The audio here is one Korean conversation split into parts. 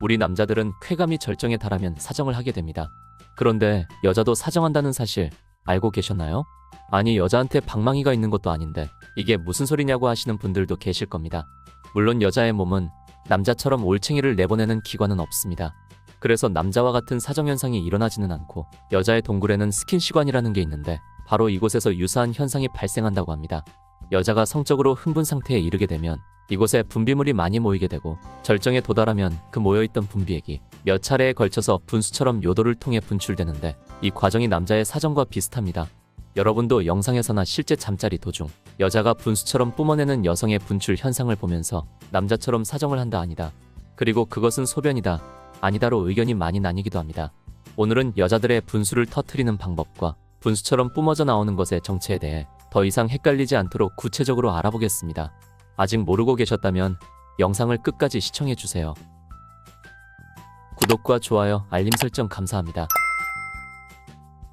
우리 남자들은 쾌감이 절정에 달하면 사정을 하게 됩니다. 그런데 여자도 사정한다는 사실 알고 계셨나요? 아니, 여자한테 방망이가 있는 것도 아닌데 이게 무슨 소리냐고 하시는 분들도 계실 겁니다. 물론 여자의 몸은 남자처럼 올챙이를 내보내는 기관은 없습니다. 그래서 남자와 같은 사정현상이 일어나지는 않고 여자의 동굴에는 스킨시관이라는 게 있는데 바로 이곳에서 유사한 현상이 발생한다고 합니다. 여자가 성적으로 흥분 상태에 이르게 되면 이곳에 분비물이 많이 모이게 되고 절정에 도달하면 그 모여있던 분비액이 몇 차례에 걸쳐서 분수처럼 요도를 통해 분출되는데 이 과정이 남자의 사정과 비슷합니다. 여러분도 영상에서나 실제 잠자리 도중 여자가 분수처럼 뿜어내는 여성의 분출 현상을 보면서 남자처럼 사정을 한다 아니다, 그리고 그것은 소변이다 아니다로 의견이 많이 나뉘기도 합니다. 오늘은 여자들의 분수를 터트리는 방법과 분수처럼 뿜어져 나오는 것의 정체에 대해 더 이상 헷갈리지 않도록 구체적으로 알아보겠습니다. 아직 모르고 계셨다면 영상을 끝까지 시청해주세요. 구독과 좋아요, 알림 설정 감사합니다.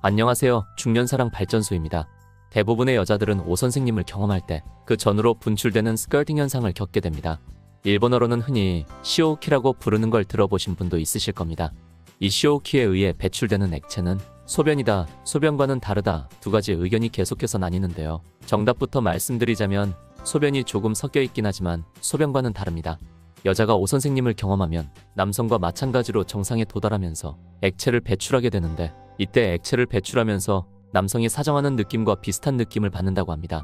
안녕하세요. 중년사랑 발전소입니다. 대부분의 여자들은 오 선생님을 경험할 때 그 전후로 분출되는 스커팅 현상을 겪게 됩니다. 일본어로는 흔히 시오키라고 부르는 걸 들어보신 분도 있으실 겁니다. 이 시오키에 의해 배출되는 액체는 소변이다, 소변과는 다르다, 두 가지 의견이 계속해서 나뉘는데요. 정답부터 말씀드리자면 소변이 조금 섞여 있긴 하지만 소변과는 다릅니다. 여자가 오 선생님을 경험하면 남성과 마찬가지로 정상에 도달하면서 액체를 배출하게 되는데 이때 액체를 배출하면서 남성이 사정하는 느낌과 비슷한 느낌을 받는다고 합니다.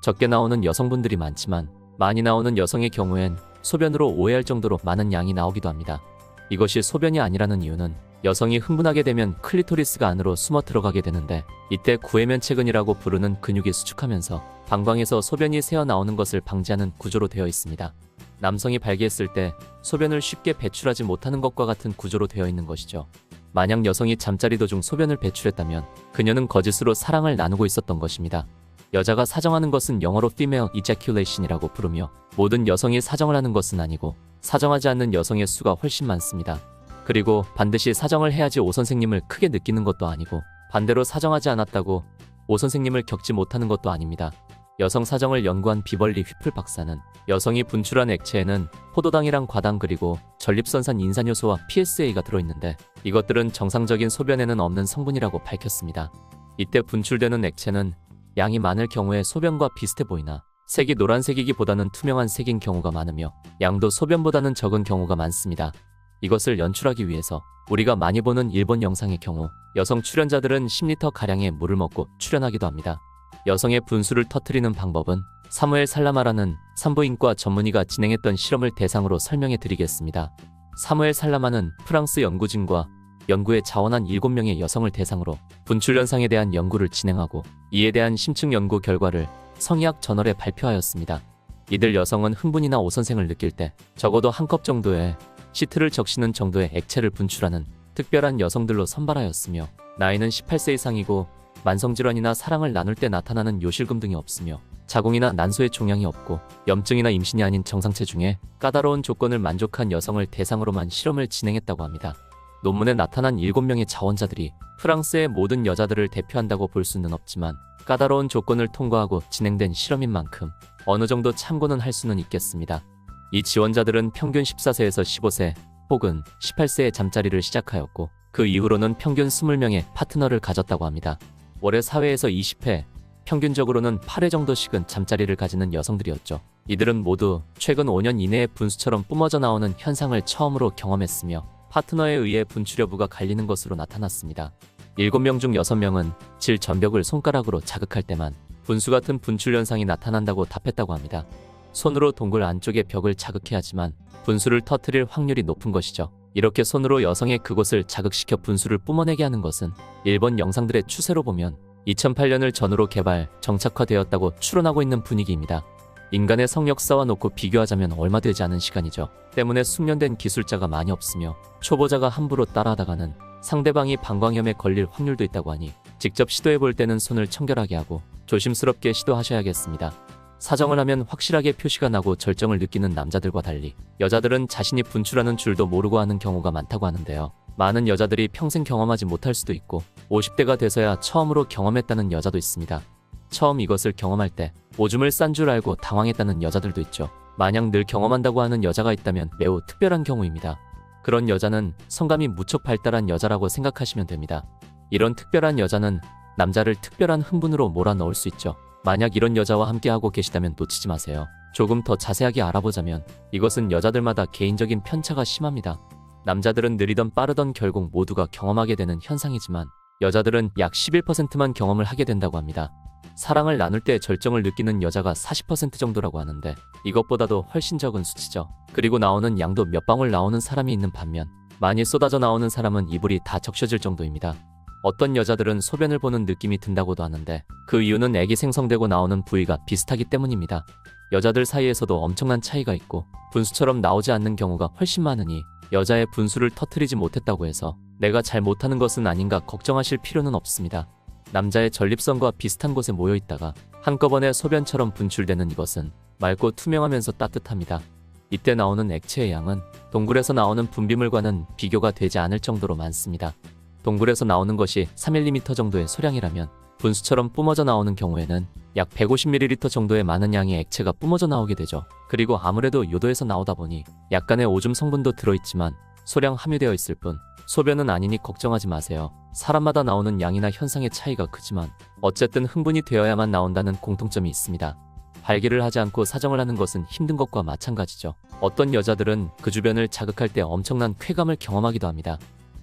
적게 나오는 여성분들이 많지만 많이 나오는 여성의 경우엔 소변으로 오해할 정도로 많은 양이 나오기도 합니다. 이것이 소변이 아니라는 이유는 여성이 흥분하게 되면 클리토리스가 안으로 숨어 들어가게 되는데 이때 구해면체근이라고 부르는 근육이 수축하면서 방광에서 소변이 새어나오는 것을 방지하는 구조로 되어 있습니다. 남성이 발기했을 때 소변을 쉽게 배출하지 못하는 것과 같은 구조로 되어 있는 것이죠. 만약 여성이 잠자리 도중 소변을 배출했다면 그녀는 거짓으로 사랑을 나누고 있었던 것입니다. 여자가 사정하는 것은 영어로 female ejaculation이라고 부르며 모든 여성이 사정을 하는 것은 아니고 사정하지 않는 여성의 수가 훨씬 많습니다. 그리고 반드시 사정을 해야지 오 선생님을 크게 느끼는 것도 아니고 반대로 사정하지 않았다고 오 선생님을 겪지 못하는 것도 아닙니다. 여성 사정을 연구한 비벌리 휘플 박사는 여성이 분출한 액체에는 포도당이랑 과당 그리고 전립선산 인산효소와 PSA가 들어있는데 이것들은 정상적인 소변에는 없는 성분이라고 밝혔습니다. 이때 분출되는 액체는 양이 많을 경우에 소변과 비슷해 보이나 색이 노란색이기보다는 투명한 색인 경우가 많으며 양도 소변보다는 적은 경우가 많습니다. 이것을 연출하기 위해서 우리가 많이 보는 일본 영상의 경우 여성 출연자들은 10리터가량의 물을 먹고 출연하기도 합니다. 여성의 분수를 터트리는 방법은 사무엘 살라마라는 산부인과 전문의가 진행했던 실험을 대상으로 설명해 드리겠습니다. 사무엘 살라마는 프랑스 연구진과 연구에 자원한 7명의 여성을 대상으로 분출 현상에 대한 연구를 진행하고 이에 대한 심층 연구 결과를 성의학 저널에 발표하였습니다. 이들 여성은 흥분이나 오선생을 느낄 때 적어도 한 컵 정도의 시트를 적시는 정도의 액체를 분출하는 특별한 여성들로 선발하였으며 나이는 18세 이상이고 만성질환이나 사랑을 나눌 때 나타나는 요실금 등이 없으며 자궁이나 난소의 종양이 없고 염증이나 임신이 아닌 정상체 중에 까다로운 조건을 만족한 여성을 대상으로만 실험을 진행했다고 합니다. 논문에 나타난 7명의 자원자들이 프랑스의 모든 여자들을 대표한다고 볼 수는 없지만 까다로운 조건을 통과하고 진행된 실험인 만큼 어느 정도 참고는 할 수는 있겠습니다. 이 지원자들은 평균 14세에서 15세 혹은 18세에 잠자리를 시작하였고 그 이후로는 평균 20명의 파트너를 가졌다고 합니다. 월에 사회에서 20회, 평균적으로는 8회 정도씩은 잠자리를 가지는 여성들이었죠. 이들은 모두 최근 5년 이내에 분수처럼 뿜어져 나오는 현상을 처음으로 경험했으며 파트너에 의해 분출 여부가 갈리는 것으로 나타났습니다. 7명 중 6명은 질 전벽을 손가락으로 자극할 때만 분수 같은 분출 현상이 나타난다고 답했다고 합니다. 손으로 동굴 안쪽의 벽을 자극해야지만 분수를 터뜨릴 확률이 높은 것이죠. 이렇게 손으로 여성의 그곳을 자극시켜 분수를 뿜어내게 하는 것은 일본 영상들의 추세로 보면 2008년을 전후로 개발, 정착화되었다고 추론하고 있는 분위기입니다. 인간의 성역사와 놓고 비교하자면 얼마 되지 않은 시간이죠. 때문에 숙련된 기술자가 많이 없으며 초보자가 함부로 따라하다가는 상대방이 방광염에 걸릴 확률도 있다고 하니 직접 시도해볼 때는 손을 청결하게 하고 조심스럽게 시도하셔야겠습니다. 사정을 하면 확실하게 표시가 나고 절정을 느끼는 남자들과 달리 여자들은 자신이 분출하는 줄도 모르고 하는 경우가 많다고 하는데요. 많은 여자들이 평생 경험하지 못할 수도 있고 50대가 돼서야 처음으로 경험했다는 여자도 있습니다. 처음 이것을 경험할 때 오줌을 싼 줄 알고 당황했다는 여자들도 있죠. 만약 늘 경험한다고 하는 여자가 있다면 매우 특별한 경우입니다. 그런 여자는 성감이 무척 발달한 여자라고 생각하시면 됩니다. 이런 특별한 여자는 남자를 특별한 흥분으로 몰아넣을 수 있죠. 만약 이런 여자와 함께하고 계시다면 놓치지 마세요. 조금 더 자세하게 알아보자면 이것은 여자들마다 개인적인 편차가 심합니다. 남자들은 느리던 빠르던 결국 모두가 경험하게 되는 현상이지만 여자들은 약 11%만 경험을 하게 된다고 합니다. 사랑을 나눌 때 절정을 느끼는 여자가 40% 정도라고 하는데 이것보다도 훨씬 적은 수치죠. 그리고 나오는 양도 몇 방울 나오는 사람이 있는 반면 많이 쏟아져 나오는 사람은 이불이 다 적셔질 정도입니다. 어떤 여자들은 소변을 보는 느낌이 든다고도 하는데 그 이유는 액이 생성되고 나오는 부위가 비슷하기 때문입니다. 여자들 사이에서도 엄청난 차이가 있고 분수처럼 나오지 않는 경우가 훨씬 많으니 여자의 분수를 터뜨리지 못했다고 해서 내가 잘 못하는 것은 아닌가 걱정하실 필요는 없습니다. 남자의 전립선과 비슷한 곳에 모여 있다가 한꺼번에 소변처럼 분출되는 이것은 맑고 투명하면서 따뜻합니다. 이때 나오는 액체의 양은 동굴에서 나오는 분비물과는 비교가 되지 않을 정도로 많습니다. 동굴에서 나오는 것이 3ml 정도의 소량이라면 분수처럼 뿜어져 나오는 경우에는 약 150ml 정도의 많은 양의 액체가 뿜어져 나오게 되죠. 그리고 아무래도 요도에서 나오다 보니 약간의 오줌 성분도 들어있지만 소량 함유되어 있을 뿐 소변은 아니니 걱정하지 마세요. 사람마다 나오는 양이나 현상의 차이가 크지만 어쨌든 흥분이 되어야만 나온다는 공통점이 있습니다. 발기를 하지 않고 사정을 하는 것은 힘든 것과 마찬가지죠. 어떤 여자들은 그 주변을 자극할 때 엄청난 쾌감을 경험하기도 합니다.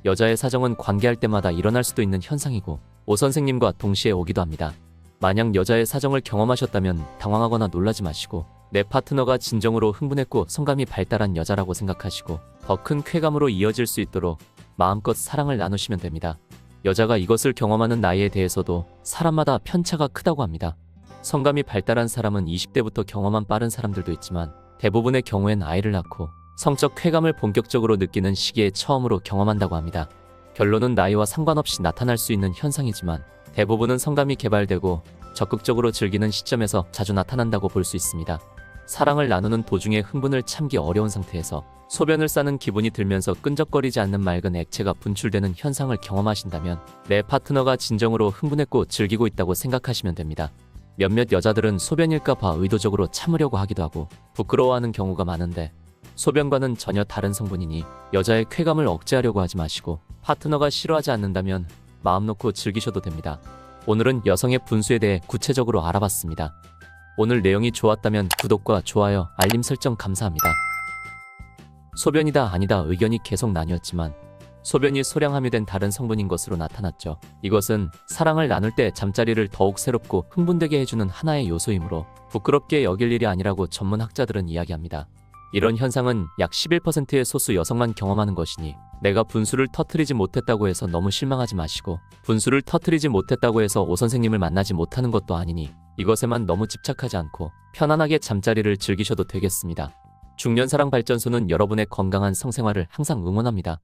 여자의 사정은 관계할 때마다 일어날 수도 있는 현상이고 오 선생님과 동시에 오기도 합니다. 만약 여자의 사정을 경험하셨다면 당황하거나 놀라지 마시고 내 파트너가 진정으로 흥분했고 성감이 발달한 여자라고 생각하시고 더 큰 쾌감으로 이어질 수 있도록 마음껏 사랑을 나누시면 됩니다. 여자가 이것을 경험하는 나이에 대해서도 사람마다 편차가 크다고 합니다. 성감이 발달한 사람은 20대부터 경험한 빠른 사람들도 있지만 대부분의 경우엔 아이를 낳고 성적 쾌감을 본격적으로 느끼는 시기에 처음으로 경험한다고 합니다. 결론은 나이와 상관없이 나타날 수 있는 현상이지만 대부분은 성감이 개발되고 적극적으로 즐기는 시점에서 자주 나타난다고 볼 수 있습니다. 사랑을 나누는 도중에 흥분을 참기 어려운 상태에서 소변을 싸는 기분이 들면서 끈적거리지 않는 맑은 액체가 분출되는 현상을 경험하신다면 내 파트너가 진정으로 흥분했고 즐기고 있다고 생각하시면 됩니다. 몇몇 여자들은 소변일까봐 의도적으로 참으려고 하기도 하고 부끄러워하는 경우가 많은데 소변과는 전혀 다른 성분이니 여자의 쾌감을 억제하려고 하지 마시고 파트너가 싫어하지 않는다면 마음 놓고 즐기셔도 됩니다. 오늘은 여성의 분수에 대해 구체적으로 알아봤습니다. 오늘 내용이 좋았다면 구독과 좋아요, 알림 설정 감사합니다. 소변이다 아니다 의견이 계속 나뉘었지만 소변이 소량 함유된 다른 성분인 것으로 나타났죠. 이것은 사랑을 나눌 때 잠자리를 더욱 새롭고 흥분되게 해주는 하나의 요소이므로 부끄럽게 여길 일이 아니라고 전문학자들은 이야기합니다. 이런 현상은 약 11%의 소수 여성만 경험하는 것이니 내가 분수를 터뜨리지 못했다고 해서 너무 실망하지 마시고 분수를 터뜨리지 못했다고 해서 오 선생님을 만나지 못하는 것도 아니니 이것에만 너무 집착하지 않고 편안하게 잠자리를 즐기셔도 되겠습니다. 중년사랑발전소는 여러분의 건강한 성생활을 항상 응원합니다.